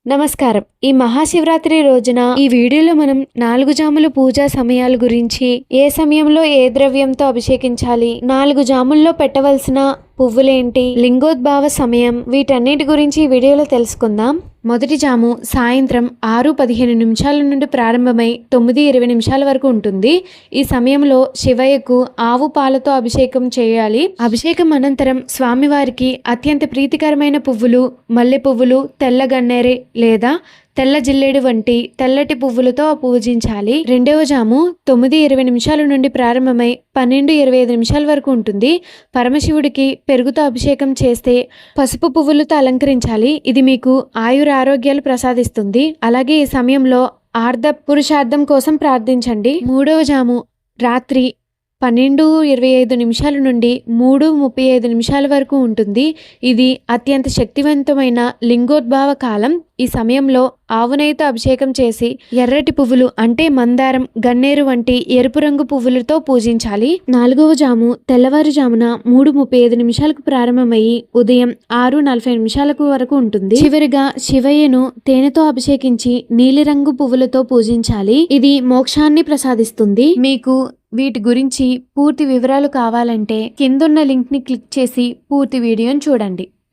నమస్కారం. ఈ మహాశివరాత్రి రోజున ఈ వీడియోలో మనం 4 జాముల పూజా సమయాల గురించి, ఏ సమయంలో ఏ ద్రవ్యంతో అభిషేకించాలి, 4 జాముల్లో పెట్టవలసిన పువ్వులేంటి, లింగోద్భవ సమయం, వీటన్నిటి గురించి ఈ వీడియోలో తెలుసుకుందాం. మొదటి జాము సాయంత్రం 6:15 నుండి ప్రారంభమై 9:20 వరకు ఉంటుంది. ఈ సమయంలో శివయ్యకు ఆవు పాలతో అభిషేకం చేయాలి. అభిషేకం అనంతరం స్వామివారికి అత్యంత ప్రీతికరమైన పువ్వులు, మల్లె పువ్వులు, తెల్ల గన్నేరు లేదా తెల్ల జిల్లేడు వంటి తెల్లటి పువ్వులతో పూజించాలి. రెండవ జాము 9:20 నుండి ప్రారంభమై 12:25 వరకు ఉంటుంది. పరమశివుడికి పెరుగుతో అభిషేకం చేస్తే పసుపు పువ్వులతో అలంకరించాలి. ఇది మీకు ఆరోగ్యాలు ప్రసాదిస్తుంది. అలాగే ఈ సమయంలో ఆర్ధ పురుషార్థం కోసం ప్రార్థించండి. మూడవ జాము రాత్రి 12:25 నుండి 3:35 వరకు ఉంటుంది. ఇది అత్యంత శక్తివంతమైన లింగోద్భవ కాలం. ఈ సమయంలో ఆవునేయితో అభిషేకం చేసి ఎర్రటి పువ్వులు అంటే మందారం, గన్నేరు వంటి ఎరుపు రంగు పువ్వులతో పూజించాలి. నాలుగవ జాము తెల్లవారుజామున 3:35 ప్రారంభమయ్యి ఉదయం 6:40 వరకు ఉంటుంది. చివరిగా శివయ్యను తేనెతో అభిషేకించి నీలిరంగు పువ్వులతో పూజించాలి. ఇది మోక్షాన్ని ప్రసాదిస్తుంది. మీకు వీటి గురించి పూర్తి వివరాలు కావాలంటే కిందున్న లింక్ ని క్లిక్ చేసి పూర్తి వీడియోని చూడండి.